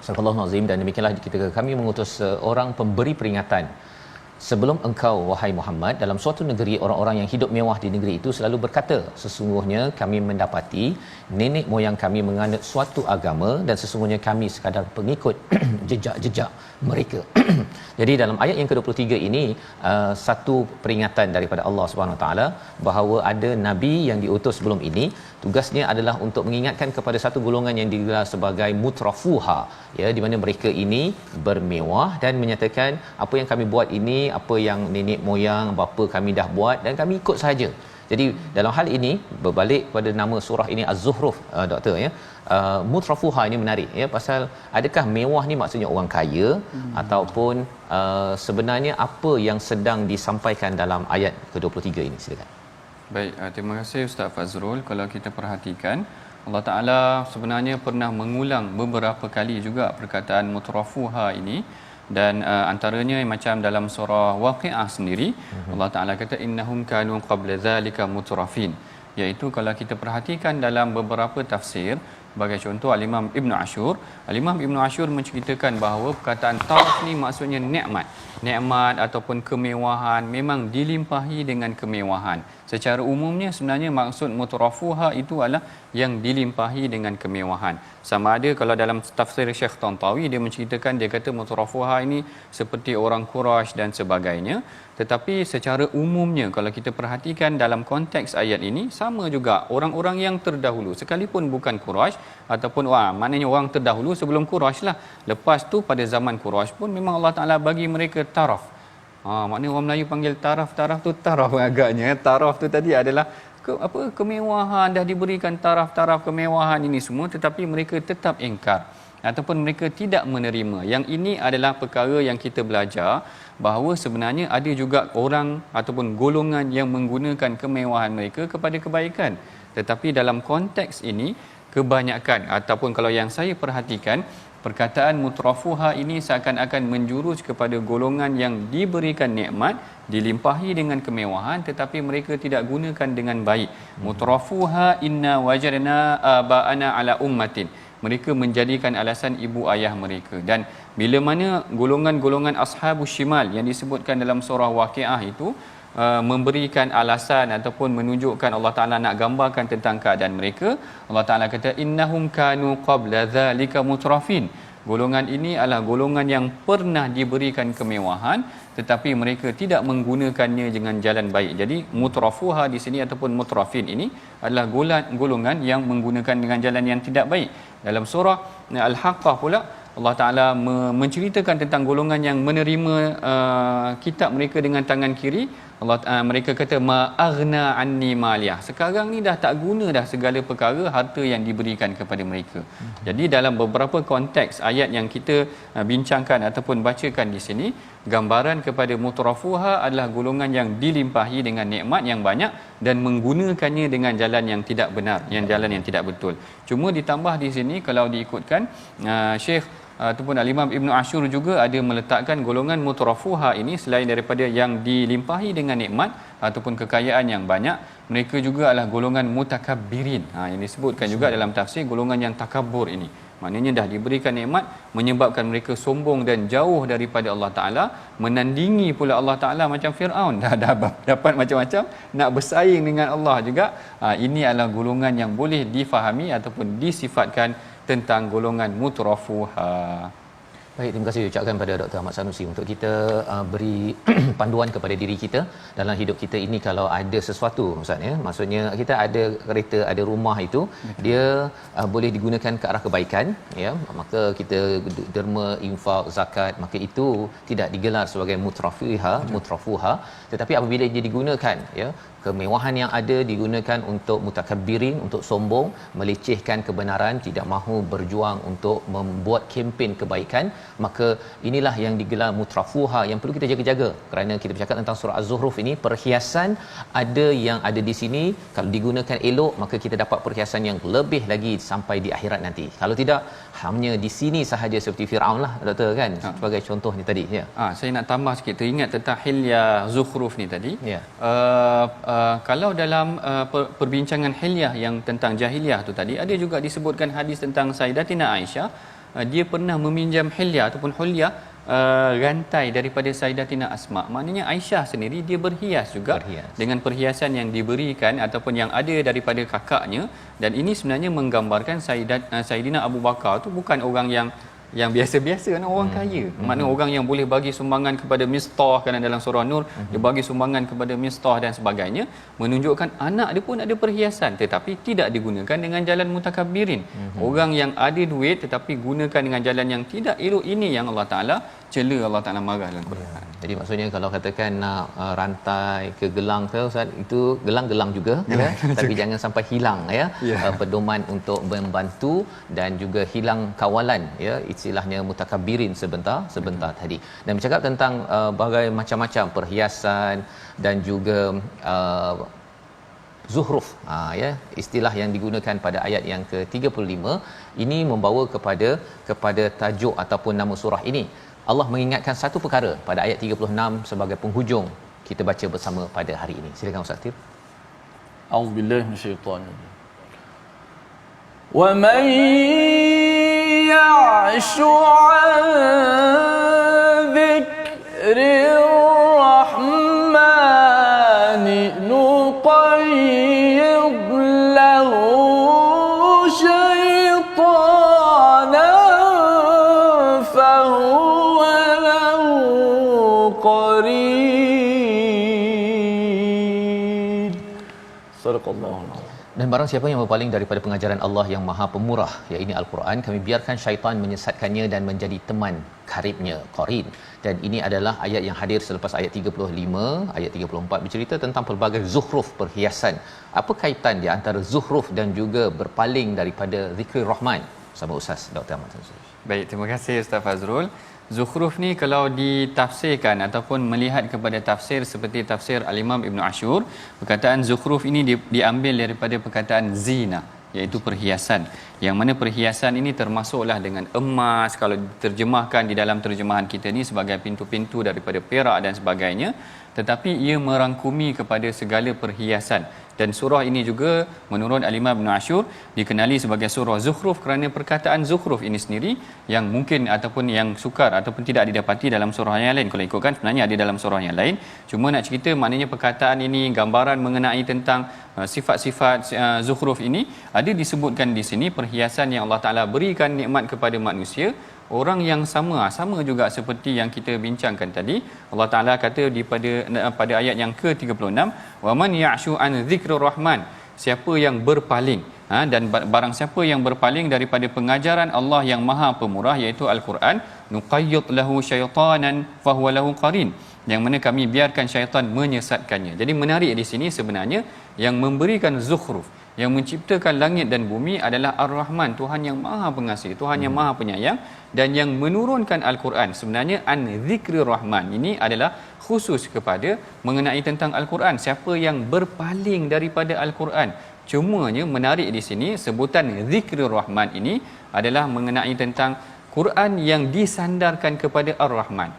Astagfirullahalazim. Azim. Dan demikianlah ketika kami mengutus seorang pemberi peringatan sebelum engkau wahai Muhammad dalam suatu negeri, orang-orang yang hidup mewah di negeri itu selalu berkata, sesungguhnya kami mendapati nenek moyang kami menganut suatu agama dan sesungguhnya kami sekadar pengikut jejak-jejak mereka. Jadi dalam ayat yang ke-23 ini satu peringatan daripada Allah Subhanahu Wa Taala bahawa ada nabi yang diutus sebelum ini, tugasnya adalah untuk mengingatkan kepada satu golongan yang digelar sebagai mutrafuha, ya, di mana mereka ini bermewah dan menyatakan apa yang kami buat ini, apa yang nenek moyang bapa kami dah buat dan kami ikut sahaja. Jadi dalam hal ini berbalik pada nama surah ini Az-Zukhruf, doktor, ya. Mutrafuha ini menarik, ya, pasal adakah mewah ni maksudnya orang kaya ataupun sebenarnya apa yang sedang disampaikan dalam ayat ke-23 ini? Silakan. Baik, terima kasih Ustaz Fazrul. Kalau kita perhatikan, Allah Ta'ala sebenarnya pernah mengulang beberapa kali juga perkataan mutrafuha ini, dan antaranya macam dalam surah Waqiah sendiri, Allah Ta'ala kata innahum kanu qabla zalika mutrafin, iaitu kalau kita perhatikan dalam beberapa tafsir, sebagai contoh Al-Imam Ibn Ashur, Al-Imam Ibn Ashur menceritakan bahawa perkataan taraf ni maksudnya nikmat ataupun kemewahan, memang dilimpahi dengan kemewahan. Secara umumnya sebenarnya maksud mutrafuha itu adalah yang dilimpahi dengan kemewahan. Sama ada kalau dalam tafsir Syekh Tantawi, dia menceritakan, dia kata mutrafuha ini seperti orang Quraisy dan sebagainya. Tetapi secara umumnya kalau kita perhatikan dalam konteks ayat ini, sama juga orang-orang yang terdahulu, sekalipun bukan Quraisy ataupun maknanya orang terdahulu sebelum Quraisy lah. Lepas tu pada zaman Quraisy pun memang Allah Taala bagi mereka taraf. Maknanya orang Melayu panggil taraf tu taraf agaknya. Taraf tu tadi adalah kemewahan, dah diberikan taraf kemewahan ini semua, tetapi mereka tetap ingkar ataupun mereka tidak menerima. Yang ini adalah perkara yang kita belajar bahawa sebenarnya ada juga orang ataupun golongan yang menggunakan kemewahan mereka kepada kebaikan. Tetapi dalam konteks ini kebanyakan ataupun kalau yang saya perhatikan, perkataan mutrafuha ini seakan-akan menjurus kepada golongan yang diberikan nikmat, dilimpahi dengan kemewahan, tetapi mereka tidak gunakan dengan baik. Mutrafuha inna wajadna aba'ana ala ummatin. Mereka menjadikan alasan ibu ayah mereka. Dan bila mana golongan-golongan ashabus shimal yang disebutkan dalam surah Waqiah itu memberikan alasan ataupun menunjukkan, Allah Ta'ala nak gambarkan tentang keadaan mereka, Allah Ta'ala kata innahum kanu qabla dhalika mutrafin. Golongan ini adalah golongan yang pernah diberikan kemewahan tetapi mereka tidak menggunakannya dengan jalan baik. Jadi mutrafuha di sini ataupun mutrafin ini adalah golongan yang menggunakan dengan jalan yang tidak baik. Dalam surah Al-Haqqah pula Allah Ta'ala menceritakan tentang golongan yang menerima kitab mereka dengan tangan kiri. Mereka kata ma'aghna anni maliyah. Sekarang ni dah tak guna dah segala perkara harta yang diberikan kepada mereka. Jadi dalam beberapa konteks ayat yang kita bincangkan ataupun bacakan di sini, gambaran kepada mutrafuha adalah golongan yang dilimpahi dengan nikmat yang banyak dan menggunakannya dengan jalan yang tidak benar, yang jalan yang tidak betul. Cuma ditambah di sini kalau diikutkan Syekh ataupun Al-Imam Ibn Ashur juga ada meletakkan golongan mutrafuha ini selain daripada yang dilimpahi dengan nikmat ataupun kekayaan yang banyak, mereka juga adalah golongan mutakabbirin. Yang disebutkan juga dalam tafsir, golongan yang takabur ini. Maknanya dah diberikan nikmat menyebabkan mereka sombong dan jauh daripada Allah Ta'ala, menandingi pula Allah Ta'ala macam Fir'aun. Dah dapat macam-macam, nak bersaing dengan Allah juga. Ini adalah golongan yang boleh difahami ataupun disifatkan tentang golongan mutrafuha. Baik, terima kasih ucapkan pada Dr. Ahmad Sanusi untuk kita beri panduan kepada diri kita dalam hidup kita ini. Kalau ada sesuatu, Ustaz, ya, maksudnya kita ada kereta, ada rumah itu, dia boleh digunakan ke arah kebaikan, ya, maka kita derma, infak, zakat, maka itu tidak digelar sebagai mutrafuha. Tetapi apabila dia digunakan, ya, kemewahan yang ada digunakan untuk mutakabbirin, untuk sombong, melecehkan kebenaran, tidak mahu berjuang untuk membuat kempen kebaikan, maka inilah yang digelar mutrafuha, yang perlu kita jaga-jaga. Kerana kita bercakap tentang surah Az-Zukhruf ini, perhiasan ada yang ada di sini, kalau digunakan elok maka kita dapat perhiasan yang lebih lagi sampai di akhirat nanti. Kalau tidak, hanya di sini sahaja seperti Firaun lah, doktor, kan, sebagai contohnya tadi, ya. Saya nak tambah sikit, teringat tentang hilya Zukhruf ni tadi. kalau dalam perbincangan hilyah yang tentang jahiliah tu tadi, ada juga disebutkan hadis tentang Sayyidatina Aisyah, dia pernah meminjam hilyah ataupun hulyah, rantai daripada Sayyidatina Asma. Maknanya Aisyah sendiri dia berhias juga dengan perhiasan yang diberikan ataupun yang ada daripada kakaknya, dan ini sebenarnya menggambarkan Sayyidina Abu Bakar tu bukan orang yang biasa-biasa, orang kaya. Maknanya orang yang boleh bagi sumbangan kepada Mistah, kerana dalam surah Nur dia bagi sumbangan kepada Mistah dan sebagainya, menunjukkan anak dia pun ada perhiasan tetapi tidak digunakan dengan jalan mutakabbirin. Orang yang ada duit tetapi gunakan dengan jalan yang tidak elok, ini yang Allah Taala cela, Allah Taala marah dalam Quran. Jadi maksudnya kalau katakan nak rantai ke gelang tu Ustaz, itu gelang-gelang juga ya, tapi jangan sampai hilang ya, pedoman untuk membantu dan juga hilang kawalan ya, istilahnya mutakabbirin sebentar tadi. Dan bercakap tentang berbagai macam-macam perhiasan dan juga zuhruf, ya, istilah yang digunakan pada ayat yang ke-35 ini membawa kepada tajuk ataupun nama surah ini. Allah mengingatkan satu perkara pada ayat 36 sebagai penghujung kita baca bersama pada hari ini. Silakan Ustaz Tir. A'udzubillahi minasyaitanir rajim. Wa man ya'shu 'an dzikrir rahmani nuqayyid lahu syaitanan fahuwa lahu qarin. Sadaqallahu. Dan barang siapa yang berpaling daripada pengajaran Allah yang Maha Pemurah, iaitu Al-Quran, kami biarkan syaitan menyesatkannya dan menjadi teman karibnya, qarin. Dan ini adalah ayat yang hadir selepas ayat 35, ayat 34 bercerita tentang pelbagai zuhruf, perhiasan. Apa kaitan di antara zuhruf dan juga berpaling daripada zikir Rahman? Sama Ustaz Dr. Ahmad Tanzil. Baik, terima kasih Ustaz Fazrul. Zukhruf ni kalau ditafsirkan ataupun melihat kepada tafsir seperti tafsir Al-Imam Ibn Ashur, perkataan zukhruf ini diambil daripada perkataan zina, iaitu perhiasan. Yang mana perhiasan ini termasuklah dengan emas, kalau diterjemahkan di dalam terjemahan kita ni sebagai pintu-pintu daripada perak dan sebagainya, tetapi ia merangkumi kepada segala perhiasan. Dan surah ini juga menurut Al-Imam Ibn Ashur dikenali sebagai surah Zukhruf kerana perkataan Zukhruf ini sendiri yang mungkin ataupun yang sukar ataupun tidak didapati dalam surah yang lain. Kalau ikutkan sebenarnya ada dalam surah yang lain. Cuma nak cerita maknanya perkataan ini, gambaran mengenai tentang sifat-sifat Zukhruf ini ada disebutkan di sini, perhiasan yang Allah Taala berikan nikmat kepada manusia. Orang yang sama juga seperti yang kita bincangkan tadi. Allah Taala kata pada ayat yang ke-36, wa man ya'shu an dzikrir rahman, siapa yang berpaling, dan barang siapa yang berpaling daripada pengajaran Allah yang Maha Pemurah iaitu Al-Quran, nuqayyid lahu syaitanan fahuwa lahu qarin, yang mana kami biarkan syaitan menyesatkannya. Jadi menarik di sini sebenarnya yang memberikan zukhruf, yang menciptakan langit dan bumi adalah Ar-Rahman, Tuhan yang Maha Pengasih, Tuhan yang Maha Penyayang, dan yang menurunkan Al-Quran sebenarnya an zikrir rahman ini adalah khusus kepada mengenai tentang Al-Quran. Siapa yang berpaling daripada Al-Quran, cumanya menarik di sini sebutan zikrir rahman ini adalah mengenai tentang Quran yang disandarkan kepada Ar-Rahman.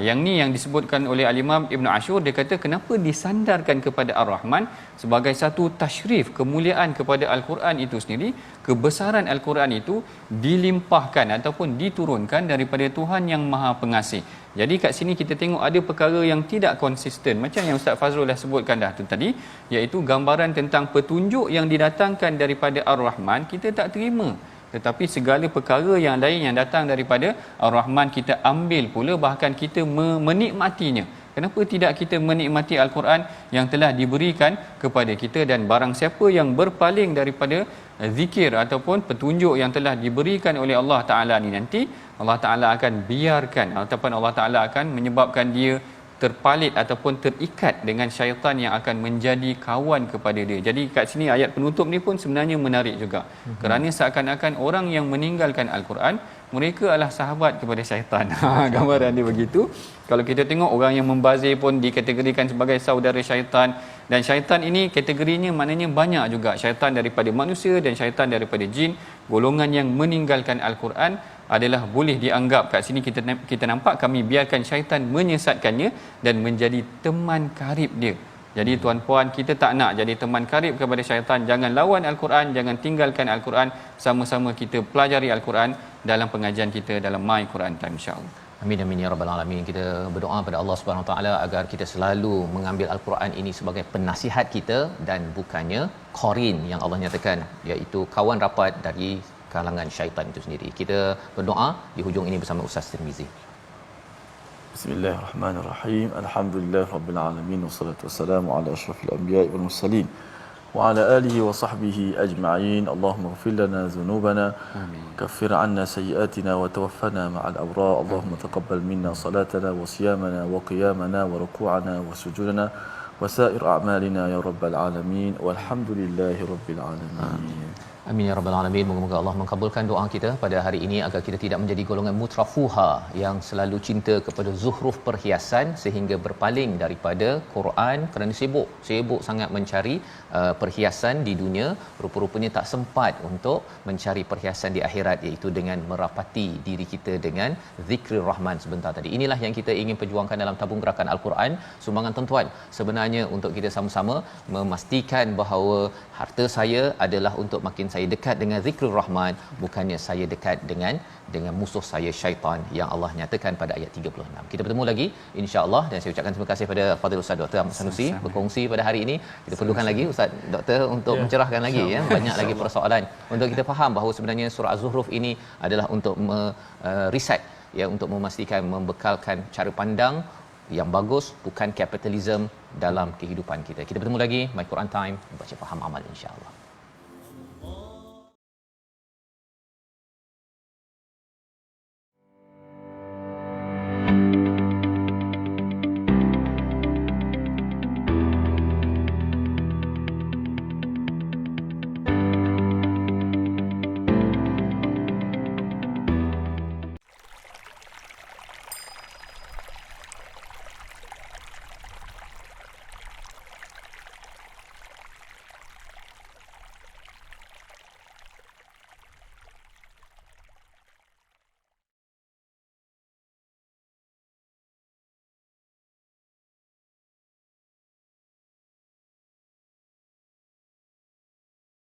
Yang ni yang disebutkan oleh Al-Imam Ibn Ashur, dia kata kenapa disandarkan kepada Ar-Rahman sebagai satu tashrif, kemuliaan kepada Al-Quran itu sendiri. Kebesaran Al-Quran itu dilimpahkan ataupun diturunkan daripada Tuhan yang Maha Pengasih. Jadi kat sini kita tengok ada perkara yang tidak konsisten, macam yang Ustaz Fazrul dah sebutkan dah tu tadi, iaitu gambaran tentang petunjuk yang didatangkan daripada Ar-Rahman kita tak terima, tetapi segala perkara yang lain yang datang daripada Ar-Rahman kita ambil pula, bahkan kita menikmatinya. Kenapa tidak kita menikmati Al-Quran yang telah diberikan kepada kita? Dan barang siapa yang berpaling daripada zikir ataupun petunjuk yang telah diberikan oleh Allah Ta'ala ni, nanti Allah Ta'ala akan biarkan ataupun Allah Ta'ala akan menyebabkan dia terpalit ataupun terikat dengan syaitan yang akan menjadi kawan kepada dia. Jadi kat sini ayat penutup ni pun sebenarnya menarik juga. Kerana seakan-akan orang yang meninggalkan Al-Quran, mereka adalah sahabat kepada syaitan. Gambaran dia begitu. Kalau kita tengok orang yang membazir pun dikategorikan sebagai saudara syaitan, dan syaitan ini kategorinya maknanya banyak juga. Syaitan daripada manusia dan syaitan daripada jin. Golongan yang meninggalkan Al-Quran adalah boleh dianggap, kat sini kita nampak kami biarkan syaitan menyesatkannya dan menjadi teman karib dia. Jadi tuan-puan, kita tak nak jadi teman karib kepada syaitan. Jangan lawan Al-Quran, jangan tinggalkan Al-Quran. Sama-sama kita pelajari Al-Quran dalam pengajian kita dalam My Quran Time, insya-Allah. Amin amin ya rabbal alamin. Kita berdoa pada Allah Subhanahu Wa Taala agar kita selalu mengambil al-Quran ini sebagai penasihat kita dan bukannya qarin yang Allah nyatakan, iaitu kawan rapat dari kalangan syaitan itu sendiri. Kita berdoa di hujung ini bersama Ustaz Tirmizi. Bismillahirrahmanirrahim. Alhamdulillahirabbil alamin wassalatu wassalamu ala asyrafil anbiya'i wal mursalin wa ala alihi wa sahbihi ajma'in. Allahumma ighfir lana dhunubana, kaffir 'anna sayyi'atina wa tawaffana ma'al abrar. Allahumma taqabbal minna salatana wa siyamana wa qiyamana wa ruku'ana wa sujudana wa sa'ir a'malina ya rabbal alamin. Walhamdulillahi rabbil alamin. Amin ya rabbal alamin. Moga-moga Allah mengabulkan doa kita pada hari ini agar kita tidak menjadi golongan mutrafuha yang selalu cinta kepada zuhruf perhiasan sehingga berpaling daripada Quran kerana sibuk sangat mencari perhiasan di dunia, rupa-rupanya tak sempat untuk mencari perhiasan di akhirat, iaitu dengan merapati diri kita dengan zikrul rahman sebentar tadi. Inilah yang kita ingin perjuangkan dalam tabung gerakan Al-Quran. Sumbangan tuan-tuan sebenarnya untuk kita sama-sama memastikan bahawa harta saya adalah untuk makin saya dekat dengan zikrul rahman, bukannya saya dekat dengan musuh saya syaitan yang Allah nyatakan pada ayat 36. Kita bertemu lagi insya-Allah, dan saya ucapkan terima kasih pada Fadil Ustaz Dr. Ahmad Sanusi berkongsi pada hari ini. Kita perlukan lagi Ustaz Doktor untuk mencerahkan lagi banyak lagi persoalan untuk kita faham bahawa sebenarnya surah Az-Zukhruf ini adalah untuk reset untuk memastikan membekalkan cara pandang yang bagus, bukan kapitalisme dalam kehidupan kita. Kita bertemu lagi My Quran Time, baca faham amal insya-Allah.